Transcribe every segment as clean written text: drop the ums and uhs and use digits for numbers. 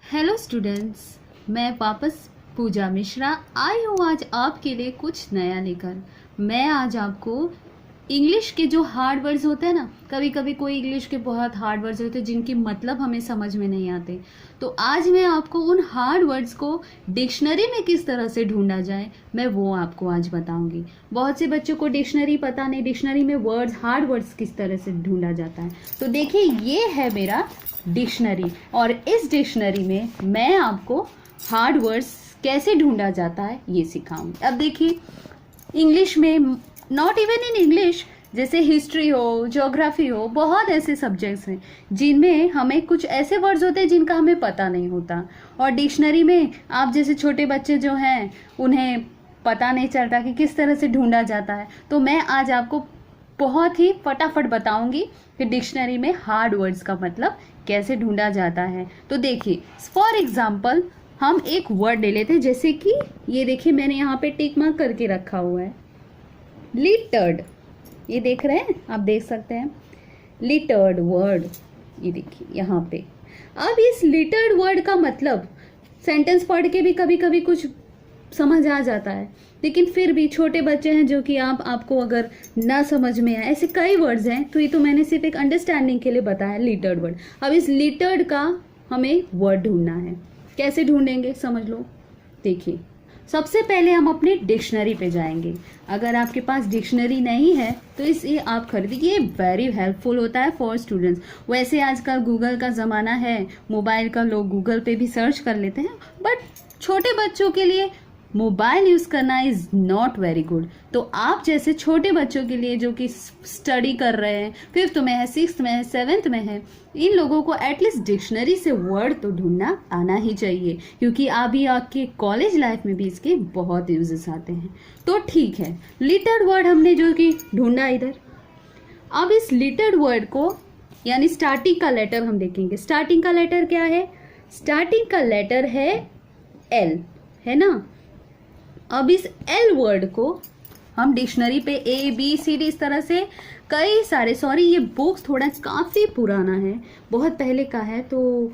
Hello students, मैं वापस पूजा मिश्रा आई हूँ आज आपके लिए कुछ नया लेकर। मैं आज आपको इंग्लिश के जो हार्ड वर्ड्स होते हैं ना, कभी कभी कोई इंग्लिश के बहुत हार्ड वर्ड्स होते हैं जिनकी मतलब हमें समझ में नहीं आते, तो आज मैं आपको उन हार्ड वर्ड्स को डिक्शनरी में किस तरह से ढूंढा जाए मैं वो आपको आज बताऊंगी। बहुत से बच्चों को डिक्शनरी पता नहीं, डिक्शनरी में वर्ड्स हार्ड वर्ड्स किस तरह से ढूंढा जाता है। तो देखिए, ये है मेरा डिक्शनरी और इस डिक्शनरी में मैं आपको हार्ड वर्ड्स कैसे ढूंढा जाता है ये सिखाऊंगी। अब देखिए, इंग्लिश में, नॉट इवन इन इंग्लिश, जैसे हिस्ट्री हो, ज्योग्राफी हो, बहुत ऐसे सब्जेक्ट्स हैं जिनमें हमें कुछ ऐसे वर्ड्स होते हैं जिनका हमें पता नहीं होता, और डिक्शनरी में आप जैसे छोटे बच्चे जो हैं उन्हें पता नहीं चलता कि किस तरह से ढूंढा जाता है। तो मैं आज आपको बहुत ही फटाफट बताऊंगी कि डिक्शनरी में हार्ड वर्ड्स का मतलब कैसे ढूंढा जाता है। तो देखिए, फॉर एग्जाम्पल हम एक वर्ड ले लेते हैं, जैसे कि ये देखिए, मैंने यहाँ पे टिक मार्क करके रखा हुआ है, लिटर्ड। ये देख रहे हैं, आप देख सकते हैं लिटर्ड वर्ड, ये देखिए यहाँ पे। अब इस लिटर्ड वर्ड का मतलब सेंटेंस पढ़ के भी कभी कभी कुछ समझ आ जाता है, लेकिन फिर भी छोटे बच्चे हैं जो कि आपको अगर ना समझ में आए, ऐसे कई वर्ड्स हैं, तो ये तो मैंने सिर्फ एक अंडरस्टैंडिंग के लिए बताया लिटर्ड वर्ड। अब इस लिटर्ड का हमें वर्ड ढूंढना है। कैसे ढूंढेंगे समझ लो। देखिए, सबसे पहले हम अपने डिक्शनरी पे जाएंगे। अगर आपके पास डिक्शनरी नहीं है तो इसे आप खरीदिए, ये वेरी हेल्पफुल होता है फॉर स्टूडेंट्स। वैसे आजकल गूगल का ज़माना है, मोबाइल का लोग गूगल पे भी सर्च कर लेते हैं, बट छोटे बच्चों के लिए मोबाइल यूज़ करना इज़ नॉट वेरी गुड। तो आप जैसे छोटे बच्चों के लिए जो कि स्टडी कर रहे हैं, 5th में है, 6th में है, 7th में है, इन लोगों को एटलीस्ट डिक्शनरी से वर्ड तो ढूंढना आना ही चाहिए, क्योंकि अभी आपके कॉलेज लाइफ में भी इसके बहुत यूजेस आते हैं। तो ठीक है, लिटर्ड वर्ड हमने जो कि ढूंढा इधर। अब इस लिटर्ड वर्ड को, यानी स्टार्टिंग का लेटर हम देखेंगे। स्टार्टिंग का लेटर क्या है? स्टार्टिंग का लेटर है एल, है ना। अब इस एल वर्ड को हम डिक्शनरी पे ए बी सी डी इस तरह से कई सारे, सॉरी ये बुक्स थोड़ा काफ़ी पुराना है, बहुत पहले का है, तो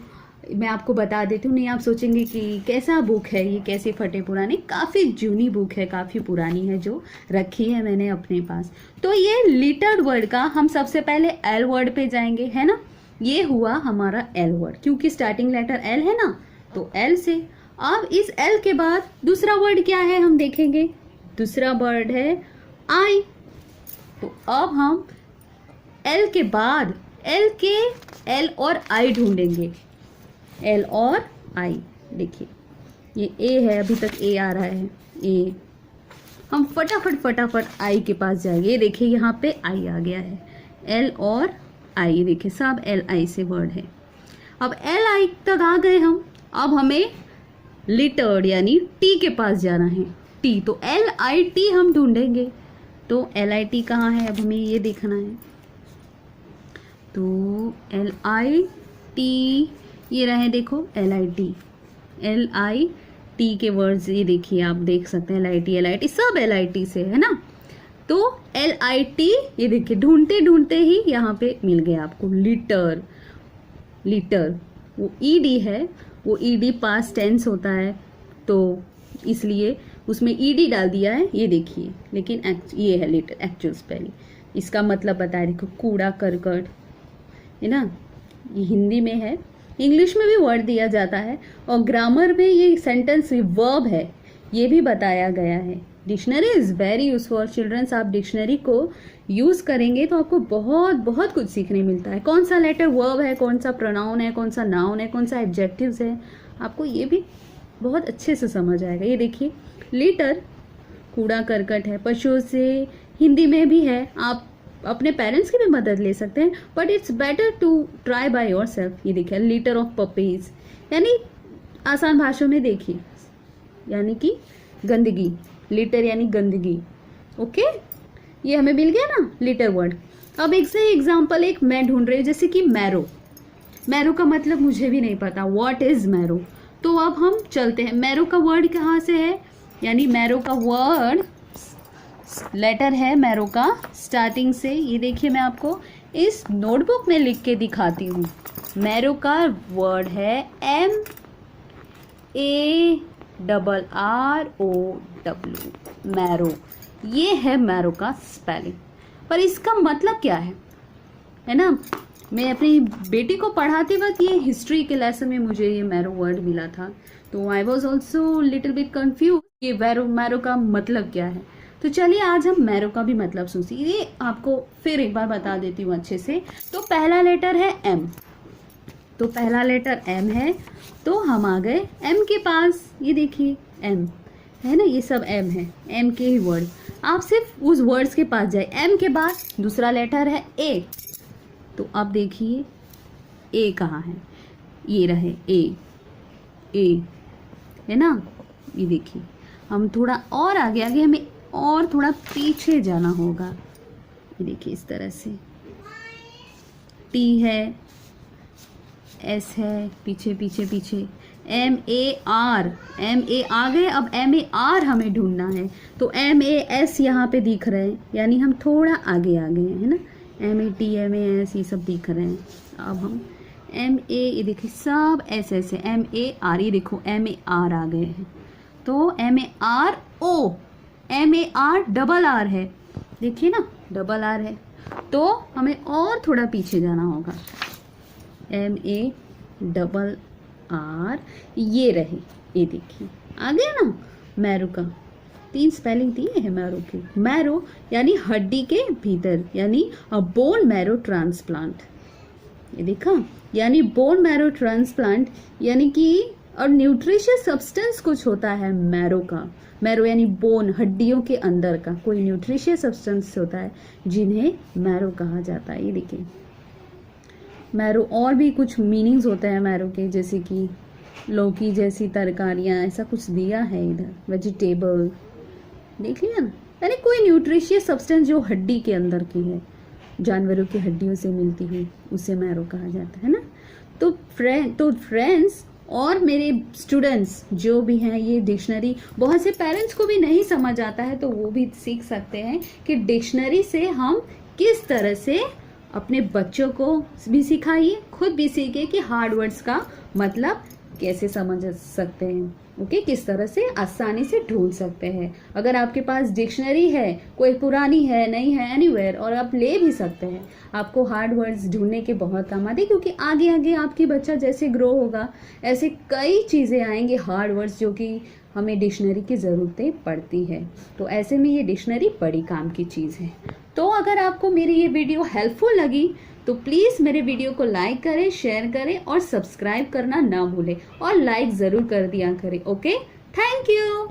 मैं आपको बता देती हूँ, नहीं आप सोचेंगे कि कैसा बुक है ये, कैसे फटे पुरानी। काफ़ी जूनी बुक है, काफ़ी पुरानी है, जो रखी है मैंने अपने पास। तो ये लिटर्ड वर्ड का हम सबसे पहले एल वर्ड पे जाएंगे, है ना। ये हुआ हमारा एल वर्ड, क्योंकि स्टार्टिंग लेटर एल है ना, तो एल से। अब इस एल के बाद दूसरा वर्ड क्या है हम देखेंगे। दूसरा वर्ड है आई। तो अब हम एल के बाद एल और आई ढूंढेंगे। एल और आई, देखिए ये ए है, अभी तक ए आ रहा है, ए। हम फटाफट आई के पास जाएंगे। ये देखिए यहाँ पे आई आ गया है, एल और आई, देखिए सब एल आई से वर्ड है। अब एल आई तक आ गए हम। अब हमें लिटर्ड यानी टी के पास जाना है, टी। तो एल आई टी हम ढूंढेंगे। तो एल आई टी कहाँ है, अब हमें ये देखना है। तो एल आई टी ये रहे, देखो एल आई टी के वर्ड्स ये देखिए, आप देख सकते हैं एल आई टी सब एल आई टी से है ना। तो एल आई टी ये देखिए, ढूंढते ढूंढते ही यहाँ पे मिल गया आपको लिटर। वो ई डी है, वो ईडी पास्ट टेंस होता है, तो इसलिए उसमें ईडी डाल दिया है, ये देखिए। लेकिन ये है लिटर एक्चुअल स्पेलिंग। इसका मतलब बताया, देखो कूड़ा करकट, है ना। ये हिंदी में है, इंग्लिश में भी वर्ड दिया जाता है, और ग्रामर में ये सेंटेंस वर्ब है, ये भी बताया गया है। Dictionary is very useful for childrens. आप डिक्शनरी को यूज़ करेंगे तो आपको बहुत बहुत कुछ सीखने मिलता है। कौन सा लेटर वर्ब है, कौन सा प्रोनाउन है, कौन सा नाउन है, कौन सा एडजेक्टिव्स है, आपको ये भी बहुत अच्छे से समझ आएगा। ये देखिए, लिटर कूड़ा करकट है, पशुओं से हिंदी में भी है। आप अपने पेरेंट्स की भी मदद ले सकते हैं, but it's better to try by your self. ये देखिए, लिटर ऑफ पपीज, यानी आसान भाषा में देखिए, यानी कि गंदगी, लिटर यानी गंदगी। ओके, ये हमें मिल गया ना लिटर वर्ड। अब एक से एग्जाम्पल एक मैं ढूंढ रही हूँ, जैसे कि मैरो का मतलब मुझे भी नहीं पता, व्हाट इज मैरो। तो अब हम चलते हैं, मैरो का वर्ड कहाँ से है, यानी मैरो का वर्ड लेटर है मैरो का स्टार्टिंग से। ये देखिए, मैं आपको इस नोटबुक में लिख के दिखाती हूँ। मैरो का वर्ड है मैरो, ये है मैरो का स्पेलिंग। पर इसका मतलब क्या है ना? मैं अपनी बेटी को पढ़ाते वक्त ये हिस्ट्री के लेसन में मुझे ये मैरो वर्ड मिला था, तो I was also little bit confuse ये मैरो का मतलब क्या है। तो चलिए आज हम मैरो का भी मतलब सुनते, ये आपको फिर एक बार बता देती हूँ अच्छे से। तो पहला लेटर है एम, तो पहला लेटर एम है, तो हम आ गए एम के पास। ये देखिए एम है ना, ये सब एम है, एम के ही वर्ड। आप सिर्फ उस वर्ड्स के पास जाए। एम के बाद दूसरा लेटर है ए, तो अब देखिए ए कहाँ है, ये रहे ए है ना। ये देखिए हम थोड़ा और आगे हमें और थोड़ा पीछे जाना होगा। ये देखिए इस तरह से टी है, एस है, पीछे पीछे पीछे एम ए आर आ गए। अब एम ए आर हमें ढूंढना है, तो एम ए एस यहाँ पे दिख रहे हैं, यानी हम थोड़ा आगे आ गए हैं ना। M A T M A S ये सब दिख रहे हैं। अब हम एम ए, ये देखिए सब ऐसे ऐसे एम ए आर, ये देखो एम ए आर आ गए हैं, तो M A R O, M A R double R है, देखिए ना डबल आर है, तो हमें और थोड़ा पीछे जाना होगा। एम ए डबल आर, ये रहे, ये देखिए आ गया ना मैरो का। 3 स्पेलिंग दिए हैं मैरो के। मैरो यानी हड्डी के भीतर, यानी बोन मैरो ट्रांसप्लांट, ये देखा, यानी बोन मैरो ट्रांसप्लांट, यानी कि और न्यूट्रिशियस सब्सटेंस कुछ होता है मैरो का। मैरो यानी बोन, हड्डियों के अंदर का कोई न्यूट्रिशियस सब्सटेंस होता है जिन्हें मैरो कहा जाता है। ये देखिए मैरो, और भी कुछ मीनिंग्स होते हैं मैरो के, जैसे कि लौकी जैसी तरकारियाँ, ऐसा कुछ दिया है इधर, वेजिटेबल, देख लिया ना, यानी कोई न्यूट्रिशियस सब्सटेंस जो हड्डी के अंदर की है, जानवरों की हड्डियों से मिलती हुई, उसे मैरो कहा जाता है ना। तो फ्रेंड्स और मेरे स्टूडेंट्स जो भी हैं, ये डिक्शनरी बहुत से पेरेंट्स को भी नहीं समझ आता है, तो वो भी सीख सकते हैं कि डिक्शनरी से हम किस तरह से अपने बच्चों को भी सिखाइए, खुद भी सीखे कि हार्ड वर्ड्स का मतलब कैसे समझ सकते हैं। ओके, किस तरह से आसानी से ढूंढ सकते हैं। अगर आपके पास डिक्शनरी है, कोई पुरानी है, नहीं है, एनीवेयर, और आप ले भी सकते हैं, आपको हार्ड वर्ड्स ढूंढने के बहुत काम आते हैं, क्योंकि आगे आगे आपकी बच्चा जैसे ग्रो होगा, ऐसे कई चीज़ें आएंगी हार्ड वर्ड्स जो कि हमें डिक्शनरी की ज़रूरतें पड़ती है। तो ऐसे में ये डिक्शनरी बड़ी काम की चीज़ है। तो अगर आपको मेरी ये वीडियो हेल्पफुल लगी तो प्लीज़ मेरे वीडियो को लाइक करें, शेयर करें और सब्सक्राइब करना ना भूलें, और लाइक ज़रूर कर दिया करें। Okay, thank you.